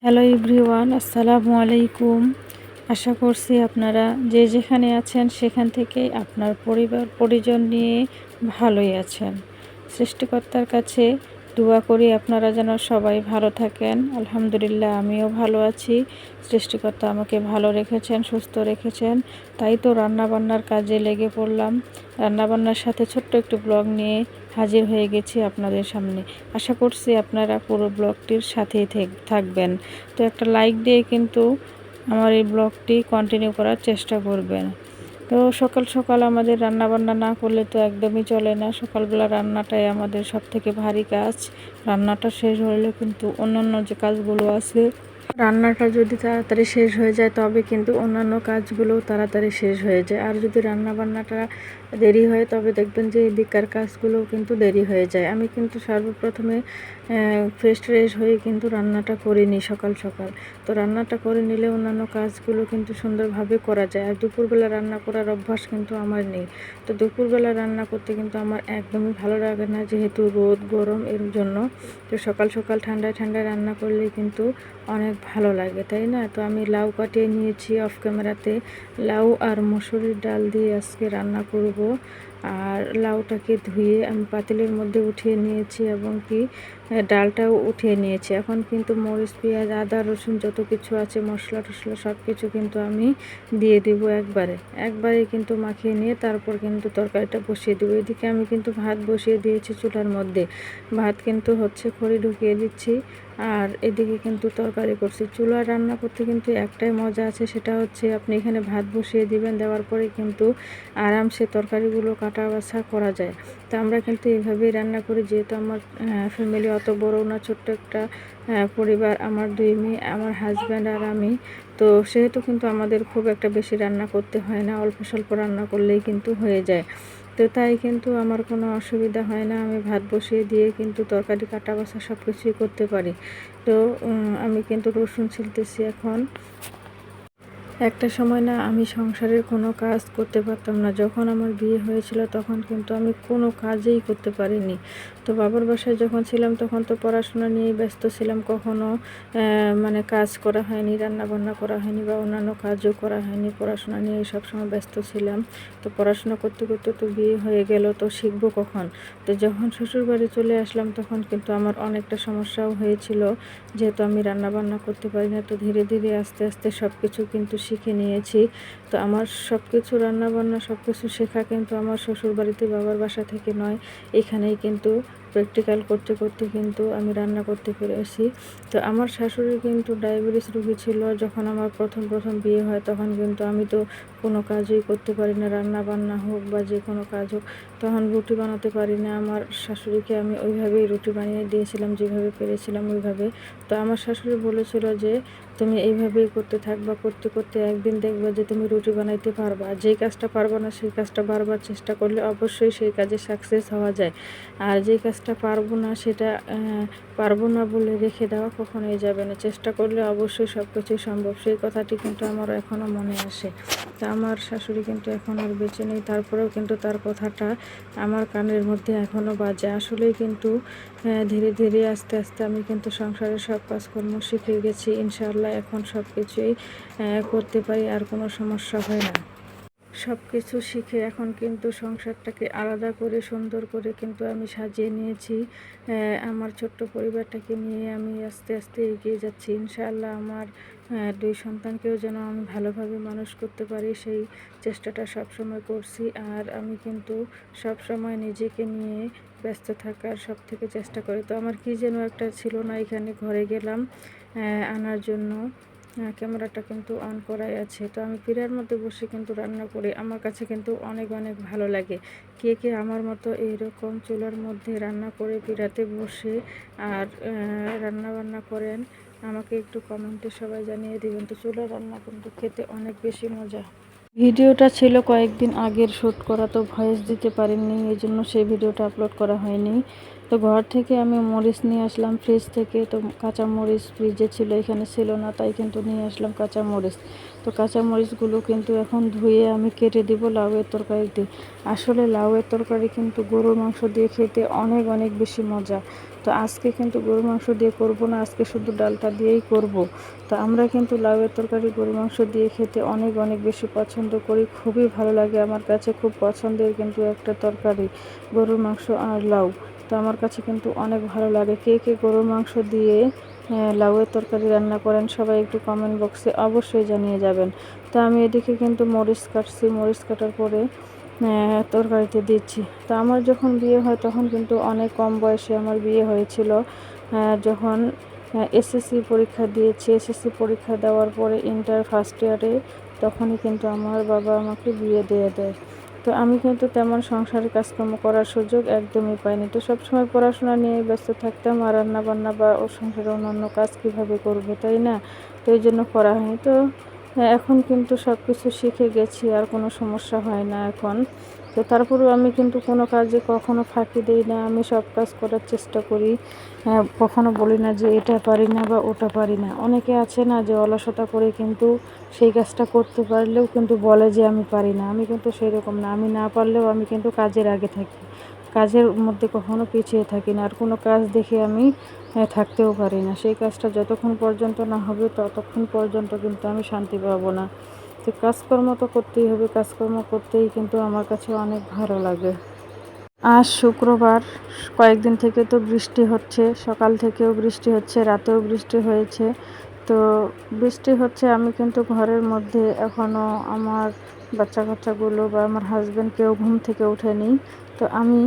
Hello everyone, আসসালামু আলাইকুম। আশা করছি আপনারা যে যেখানে আছেন সেখান থেকেই আপনার পরিবার পরিজন নিয়ে ভালোই আছেন। সৃষ্টিকর্তার কাছে দোয়া করি আপনারা যেন সবাই ভালো থাকেন। আলহামদুলিল্লাহ আমিও ভালো আছি। সৃষ্টিকর্তা আমাকে ভালো রেখেছেন, সুস্থ রেখেছেন। তাই তো রান্নাবান্নার কাজে লেগে পড়লাম। রান্নাবান্নার সাথে ছোট্ট একটু ব্লগ নিয়ে হাজির হয়ে গেছি আপনাদের সামনে। আশা করছি আপনারা পুরো ব্লগটির সাথেই থাকবেন। তো একটা লাইক দিয়ে কিন্তু আমার এই ব্লগটি কন্টিনিউ করার চেষ্টা করবেন। তো সকাল সকাল আমাদের রান্না বান্না না করলে তো একদমই চলে না। সকালবেলা রান্নাটাই আমাদের সবথেকে ভারী কাজ। রান্নাটা শেষ হলে কিন্তু অন্যান্য যে কাজগুলো আছে, রান্নাটা যদি তাড়াতাড়ি শেষ হয়ে যায় তবে কিন্তু অন্যান্য কাজগুলোও তাড়াতাড়ি শেষ হয়ে যায়। আর যদি রান্না বান্নাটা দেরি হয় তবে দেখবেন যে এদিককার কাজগুলোও কিন্তু দেরি হয়ে যায়। আমি কিন্তু সর্বপ্রথমে ফ্রেশ হয়ে কিন্তু রান্নাটা করে নিই সকাল সকাল। তো রান্নাটা করে নিলে অন্যান্য কাজগুলো কিন্তু সুন্দরভাবে করা যায়। আর দুপুরবেলা রান্না করার অভ্যাস কিন্তু আমার নেই। তো দুপুরবেলা রান্না করতে কিন্তু আমার একদমই ভালো লাগে না, যেহেতু রোদ গরম এর জন্য। তো সকাল সকাল ঠান্ডায় ঠান্ডায় রান্না করলে কিন্তু অনেক ভালো লাগে, তাই না? তো আমি লাউ কাটিয়ে নিয়েছি অফ ক্যামেরাতে। লাউ আর মসুরির ডাল দিয়ে আজকে রান্না করব। আর লাউটাকে ধুয়ে আমি পাতিলের মধ্যে উঠিয়ে নিয়েছি এবং কি ডালটাও উঠিয়ে নিয়েছি। এখন কিন্তু মরিচ, পেঁয়াজ, আদা, রসুন যত কিছু আছে, মশলা টশলা সব কিছু কিন্তু আমি দিয়ে দিব একবারে কিন্তু মাখিয়ে নিয়ে তারপর কিন্তু তরকারিটা বসিয়ে দেবো। এদিকে আমি কিন্তু ভাত বসিয়ে দিয়েছি চুলার মধ্যে। ভাত কিন্তু হচ্ছে, খড়ি ঢুকিয়ে দিচ্ছি। আর এদিকে কিন্তু তরকারি করছি। চুলায় রান্না করতে কিন্তু একটাই মজা আছে, সেটা হচ্ছে আপনি এখানে ভাত বসিয়ে দিবেন, দেওয়ার পরে কিন্তু আরামসে তরকারিগুলো কাটা বাছা করা যায়। তো আমরা কিন্তু এইভাবেই রান্না করি, যেহেতু আমার ফ্যামিলি অত বড় না, ছোট্ট একটা পরিবার। আমার 2 মেয়ে, আমার হাজব্যান্ড আর আমি। তো সেহেতু কিন্তু আমাদের খুব একটা বেশি রান্না করতে হয় না, অল্প স্বল্প রান্না করলেই কিন্তু হয়ে যায়। তো তাই কিন্তু আমার কোনো অসুবিধা হয় না। আমি ভাত বসিয়ে দিয়ে কিন্তু তরকারি কাটা বাছা সব কিছুই করতে পারি। তো আমি কিন্তু রসুন ছিলতেছি এখন। একটা সময় না আমি সংসারের কোনো কাজ করতে পারতাম না। যখন আমার বিয়ে হয়েছিল তখন কিন্তু আমি কোনো কাজেই করতে পারিনি। তো বাবার বাসায় যখন ছিলাম তখন তো পড়াশোনা নিয়েই ব্যস্ত ছিলাম। কখনো মানে কাজ করা হয়নি, রান্নাবান্না করা হয়নি বা অন্যান্য কাজও করা হয়নি। পড়াশোনা নিয়ে সবসময় ব্যস্ত ছিলাম। তো পড়াশোনা করতে করতে তো বিয়ে হয়ে গেল, তো শিখবো কখন? তো যখন শ্বশুরবাড়ি চলে আসলাম তখন কিন্তু আমার অনেকটা সমস্যাও হয়েছিল, যেহেতু আমি রান্নাবান্না করতে পারি না। তো ধীরে ধীরে আস্তে আস্তে সব কিছু কিন্তু শিখে নিয়েছি। তো আমার সব কিছু রান্নাবান্না সব কিছু শেখা কিন্তু আমার শ্বশুরবাড়িতে, বাবার বাসা থেকে নয়, এখানেই কিন্তু প্র্যাকটিক্যাল করতে করতে কিন্তু আমি রান্না করতে পেরেছি। তো আমার শাশুড়ি কিন্তু ডায়াবেটিস রোগী ছিল। যখন আমার প্রথম প্রথম বিয়ে হয় তখন কিন্তু আমি তো কোনো কাজই করতে পারি না, রান্না বান্না হোক বা যে কোনো কাজ হোক। তখন রুটি বানাতে পারি না। আমার শাশুড়িকে আমি ওইভাবেই রুটি বানিয়ে দিয়েছিলাম, যেভাবে পেরেছিলাম ওইভাবে। তো আমার শাশুড়ি বলেছিল যে তুমি এইভাবেই করতে থাকবা, করতে করতে একদিন দেখবে যে তুমি রুটি বানাইতে পারবা। যেই কাজটা পারবা না সেই কাজটা বারবার চেষ্টা করলে অবশ্যই সেই কাজে সাকসেস হওয়া যায়। আর যে কাজটা পারবো না সেটা পারবো না বলে রেখে দেওয়া কখনোই যাবে না। চেষ্টা করলে অবশ্যই সব কিছুই সম্ভব। সেই কথাটি কিন্তু আমার এখনও মনে আসে। তা আমার শাশুড়ি কিন্তু এখন আর বেঁচে নেই, তারপরেও কিন্তু তার কথাটা আমার কানের মধ্যে এখনও বাজে। আসলেই কিন্তু ধীরে ধীরে আস্তে আস্তে আমি কিন্তু সংসারের সব কাজকর্ম শিখে গেছি ইনশাআল্লাহ। এখন সব কিছুই করতে পারি, আর কোনো সমস্যা হয় না। সব কিছু শিখে এখন কিন্তু সংসারটাকে আলাদা করে সুন্দর করে কিন্তু আমি সাজিয়ে নিয়েছি। আমার ছোট্ট পরিবারটাকে নিয়ে আমি আস্তে আস্তে এগিয়ে যাচ্ছি ইনশাআল্লাহ। আমার 2 সন্তানকেও যেন আমি ভালোভাবে মানুষ করতে পারি, সেই চেষ্টাটা সবসময় করছি। আর আমি কিন্তু সবসময় নিজেকে নিয়ে ব্যস্ত থাকার সব থেকে চেষ্টা করি। তো আমার কি যেন একটা ছিল না, এখানে ঘরে গেলাম আনার জন্য। ক্যামেরাটা কিন্তু অন করাই আছে। তো আমি পীড়ার মধ্যে বসে কিন্তু রান্না করি। আমার কাছে কিন্তু অনেক অনেক ভালো লাগে। কে কে আমার মতো এইরকম চুলার মধ্যে রান্না করে পীড়াতে বসে আর রান্না বান্না করেন, আমাকে একটু কমেন্টে সবাই জানিয়ে দিবেন। তো চুলার রান্না কিন্তু খেতে অনেক বেশি মজা। ভিডিওটা ছিল কয়েকদিন আগের শ্যুট করা, তো ভয়েস দিতে পারিনি, এই জন্য সেই ভিডিওটা আপলোড করা হয়নি। তো ঘর থেকে আমি মরিচ নিয়ে আসলাম ফ্রিজ থেকে। তো কাঁচা মরিচ ফ্রিজে ছিল, এখানে ছিল না, তাই কিন্তু নিয়ে আসলাম কাঁচা মরিচ। তো কাঁচা মরিচগুলো কিন্তু এখন ধুয়ে আমি কেটে দিব লাউয়ের তরকারিতে। আসলে লাউয়ের তরকারি কিন্তু গরুর মাংস দিয়ে খেতে অনেক অনেক বেশি মজা। তো আজকে কিন্তু গরুর মাংস দিয়ে করব না, আজকে শুধু ডালটা দিয়েই করব। তো আমরা কিন্তু লাউয়ের তরকারি গরুর মাংস দিয়ে খেতে অনেক অনেক বেশি পছন্দ করি, খুবই ভালো লাগে। আমার কাছে খুব পছন্দের কিন্তু একটা তরকারি গরুর মাংস আর লাউ। তো আমার কাছে কিন্তু অনেক ভালো লাগে। কে কে গরুর মাংস দিয়ে লাউয়ের তরকারি রান্না করেন সবাই একটু কমেন্ট বক্সে অবশ্যই জানিয়ে যাবেন। তো আমি এদিকে কিন্তু মরিচ কাটছি, মরিচ কাটার পরে তরকারিতে দিচ্ছি। তো আমার যখন বিয়ে হয় তখন কিন্তু অনেক কম বয়সে আমার বিয়ে হয়েছিল। যখন এসএসসি পরীক্ষা দিয়েছি, এসএসসি পরীক্ষা দেওয়ার পরে ইন্টার ফার্স্ট ইয়ারে তখনই কিন্তু আমার বাবা আমাকে বিয়ে দিয়ে দেয়। তো আমি কিন্তু তেমন সংসারের কাজকর্ম করার সুযোগ একদমই পাইনি। তো সবসময় পড়াশোনা নিয়ে ব্যস্ত থাকতাম, আর রান্না বান্না বা ও সংসারের অন্যান্য কাজ কীভাবে করবো, তাই না? তো এই জন্য করা হয়নি। তো এখন কিন্তু সব কিছু শিখে গেছি, আর কোনো সমস্যা হয় না এখন। তো তারপরেও আমি কিন্তু কোনো কাজে কখনো ফাঁকি দিই না, আমি সব কাজ করার চেষ্টা করি। কখনো বলি না যে এটা পারি না বা ওটা পারি না। অনেকে আছে না যে অলসতা করে কিন্তু সেই কাজটা করতে পারলেও কিন্তু বলে যে আমি পারি না। আমি কিন্তু সেই রকম না, আমি না পারলেও আমি কিন্তু কাজের আগে থাকি, কাজের মধ্যে কখনো পিছিয়ে থাকি না। আর কোনো কাজ দেখে আমি থাকতেও পারি না। সেই কাজটা যতক্ষণ পর্যন্ত না হবে ততক্ষণ পর্যন্ত কিন্তু আমি শান্তি পাবো না। তো কাজকর্ম তো করতেই হবে, কাজকর্ম করতেই কিন্তু আমার কাছে অনেক ভালো লাগে। আজ শুক্রবার, কয়েকদিন থেকে তো বৃষ্টি হচ্ছে, সকাল থেকেও বৃষ্টি হচ্ছে, রাতেও বৃষ্টি হয়েছে। তো বৃষ্টি হচ্ছে, আমি কিন্তু ঘরের মধ্যে এখনও আমার বাচ্চা কাচ্চাগুলো বা আমার হাজব্যান্ড কেউ ঘুম থেকে ওঠেনি। তো আমি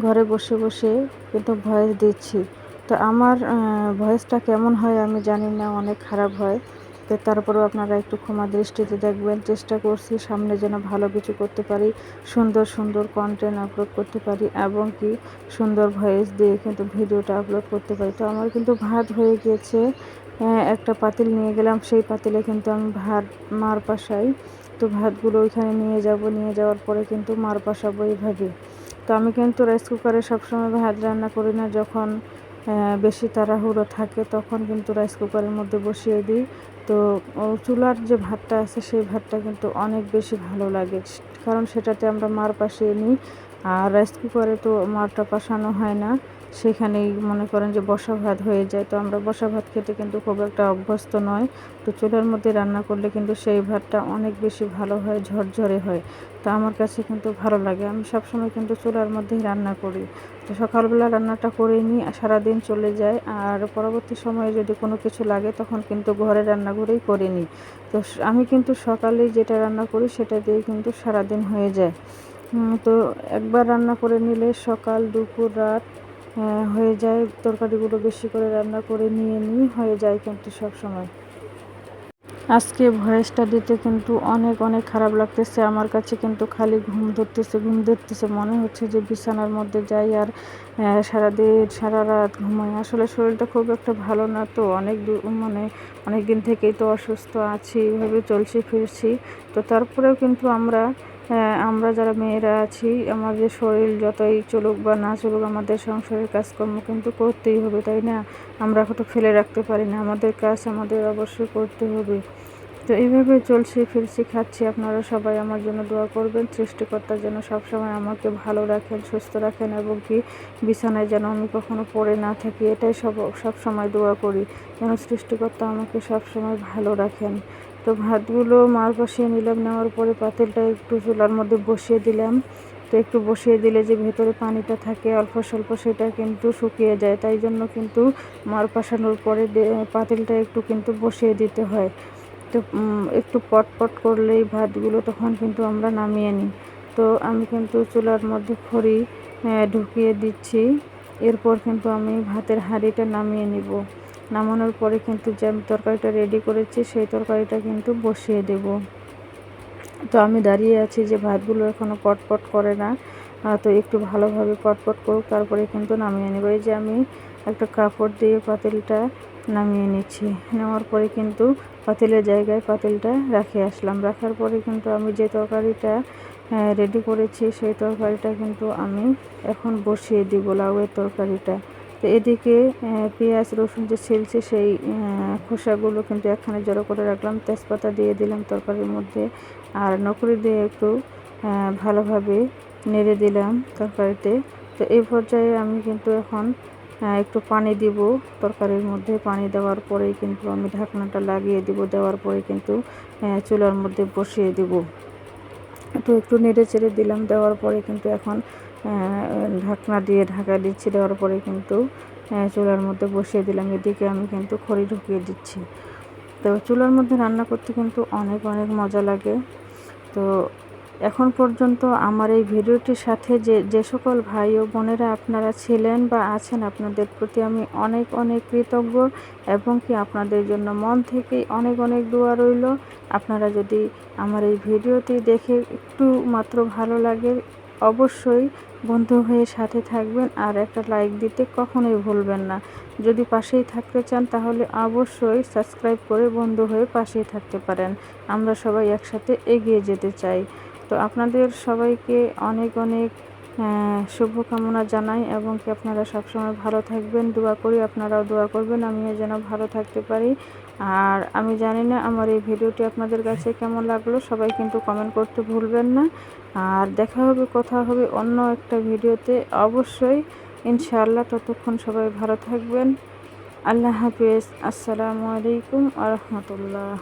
ঘরে বসে বসে কিন্তু ভয়েস দিচ্ছি। তো আমার ভয়েসটা কেমন হয় আমি জানি না, অনেক খারাপ হয়। তো তারপরেও আপনারা একটু ক্ষমা দৃষ্টিতে দেখবেন। চেষ্টা করছি সামনে যেন ভালো কিছু করতে পারি, সুন্দর সুন্দর কন্টেন্ট আপলোড করতে পারি, এবং কি সুন্দর ভয়েস দিয়ে কিন্তু ভিডিওটা আপলোড করতে পারি। তো আমার কিন্তু ভাত হয়ে গিয়েছে, একটা পাতিল নিয়ে গেলাম, সেই পাতিলে কিন্তু আমি ভাত মার পাশাই। তো ভাতগুলো ওইখানে নিয়ে যাব, নিয়ে যাওয়ার পরে কিন্তু মার পাশাবো এইভাবে। তো আমি কিন্তু রাইস কুকারে সবসময় ভাত রান্না করি না, যখন বেশি তাড়াহুড়ো থাকে তখন কিন্তু রাইস কুকারের মধ্যে বসিয়ে দিই। তো চুলার যে ভাতটা আছে সেই ভাতটা কিন্তু অনেক বেশি ভালো লাগে, কারণ সেটাতে আমরা মার পাশিয়ে নিই। আর রাইস কুকারে তো মারটা পাশানো হয় না, সেখানেই মনে করেন যে বসা ভাত হয়ে যায়। তো আমরা বসা ভাত খেতে কিন্তু খুব একটা অভ্যস্ত নয়। তো চুলার মধ্যে রান্না করলে কিন্তু সেই ভাতটা অনেক বেশি ভালো হয়, ঝরঝরে হয়। তো আমার কাছে কিন্তু ভালো লাগে, আমি সবসময় কিন্তু চুলার মধ্যেই রান্না করি। তো সকালবেলা রান্নাটা করে নিই, সারাদিন চলে যায়। আর পরবর্তী সময়ে যদি কোনো কিছু লাগে তখন কিন্তু ঘরে রান্নাঘরেই করে নিই। তো আমি কিন্তু সকালে যেটা রান্না করি সেটা দিয়ে কিন্তু সারাদিন হয়ে যায়। তো একবার রান্না করে নিলে সকাল দুপুর রাত হয়ে যায়। তরকারিগুলো বেশি করে রান্না করে নিয়ে নিই, হয়ে যায় কিন্তু সব সময়। আজকে ভয়েসটা দিতে কিন্তু অনেক অনেক খারাপ লাগতেছে আমার কাছে, কিন্তু খালি ঘুম ধরতেছে, ঘুম ধরতেছে, মনে হচ্ছে যে বিছানার মধ্যে যাই আর সারাদিন সারা রাত ঘুমাই। আসলে শরীরটা খুব একটা ভালো না, তো মানে অনেক দিন থেকেই তো অসুস্থ আছি, এইভাবে চলছি ফিরছি। তো তারপরেও কিন্তু আমরা যারা মেয়েরা আছি, আমাদের শরীর যতই চলুক বা না চলুক, আমাদের সংসারের কাজকর্ম কিন্তু করতেই হবে, তাই না? আমরা তো ফেলে রাখতে পারি না, আমাদের কাজ আমাদের অবশ্যই করতে হবে। তো এইভাবে চলছি ফিরছি খাচ্ছি। আপনারা সবাই আমার জন্য দোয়া করবেন, সৃষ্টিকর্তা যেন সবসময় আমাকে ভালো রাখেন, সুস্থ রাখেন, এবং কি বিছানায় যেন আমি কখনো পড়ে না থাকি, এটাই সব সময় দোয়া করি, যেন সৃষ্টিকর্তা আমাকে সবসময় ভালো রাখেন। তো ভাতগুলো মার বসিয়ে নিলাম, নেওয়ার পরে পাতিলটা একটু চুলার মধ্যে বসিয়ে দিলাম। তো একটু বসিয়ে দিলে যে ভেতরে পানিটা থাকে অল্প স্বল্প, সেটা কিন্তু শুকিয়ে যায়, তাই জন্য কিন্তু মার বসানোর পরে পাতিলটা একটু কিন্তু বসিয়ে দিতে হয়। তো একটু পটপট করলেই ভাতগুলো তখন কিন্তু আমরা নামিয়ে নিই। তো আমি কিন্তু চুলার মধ্যে খড়ি ঢুকিয়ে দিচ্ছি। এরপর কিন্তু আমি ভাতের হাঁড়িটা নামিয়ে নিব। নামানোর পরে কিন্তু যে আমি তরকারিটা রেডি করেছি সেই তরকারিটা কিন্তু বসিয়ে দেব। তো আমি দাঁড়িয়ে আছি যে ভাতগুলো এখনও পটপট করে না, তো একটু ভালোভাবে পটপট করুক, তারপরে কিন্তু নামিয়ে নেব। এই যে আমি একটা কাপড় দিয়ে পাতিলটা নামিয়ে নিচ্ছি, নেওয়ার পরে কিন্তু পাতিলের জায়গায় পাতিলটা রেখে আসলাম। রাখার পরে কিন্তু আমি যে তরকারিটা রেডি করেছি সেই তরকারিটা কিন্তু আমি এখন বসিয়ে দিব, লাউয়ের তরকারিটা। তো এদিকে পেঁয়াজ রসুন যে ছিলছি সেই খোসাগুলো কিন্তু একখানে জড়ো করে রাখলাম, তেজপাতা দিয়ে দিলাম তরকারির মধ্যে, আর নকরি দিয়ে একটু ভালোভাবে নেড়ে দিলাম তরকারিতে। তো এই পর্যায়ে আমি কিন্তু এখন একটু পানি দিব। তরকারির মধ্যে পানি দেওয়ার পরেই কিন্তু আমি ঢাকনাটা লাগিয়ে দিব। দেওয়ার পরে কিন্তু চুলার মধ্যে বসিয়ে দিব। তো একটু নেড়ে চেড়ে দিলাম। দেওয়ার পরে কিন্তু এখন ঢাকনা দিয়ে ঢাকা দিচ্ছি। দেওয়ার পরে কিন্তু চুলার মধ্যে বসিয়ে দিলাম। এদিকে আমি কিন্তু খড়ি ঢুকিয়ে দিচ্ছি। তো চুলার মধ্যে রান্না করতে কিন্তু অনেক অনেক মজা লাগে। তো এখন পর্যন্ত আমার এই ভিডিওটির সাথে যে সকল ভাই ও বোনেরা আপনারা ছিলেন বা আছেন, আপনাদের প্রতি আমি অনেক অনেক কৃতজ্ঞ এবং কি আপনাদের জন্য মন থেকেই অনেক অনেক দোয়া রইল। আপনারা যদি আমার এই ভিডিওটি দেখে একটু মাত্র ভালো লাগে, অবশ্যই বন্ধু হয়ে সাথে থাকবেন আর একটা লাইক দিতে কখনোই ভুলবেন না। যদি পাশেই থাকতে চান তাহলে অবশ্যই সাবস্ক্রাইব করে বন্ধু হয়ে পাশেই থাকতে পারেন। আমরা সবাই একসাথে এগিয়ে যেতে চাই। তো আপনাদের সবাইকে অনেক অনেক শুভকামনা জানাই এবং কি আপনারা সবসময় ভালো থাকবেন। দোয়া করি আপনারাও দোয়া করবেন আমিও যেন ভালো থাকতে পারি। আর আমি জানি না আমার এই ভিডিওটি আপনাদের কাছে কেমন লাগলো, সবাই কিন্তু কমেন্ট করতে ভুলবেন না। আর দেখা হবে, কথা হবে অন্য একটা ভিডিওতে অবশ্যই ইনশাআল্লাহ। ততক্ষণ সবাই ভালো থাকবেন। আল্লাহ হাফেজ। আসসালামু আলাইকুম ওয়া রাহমাতুল্লাহ।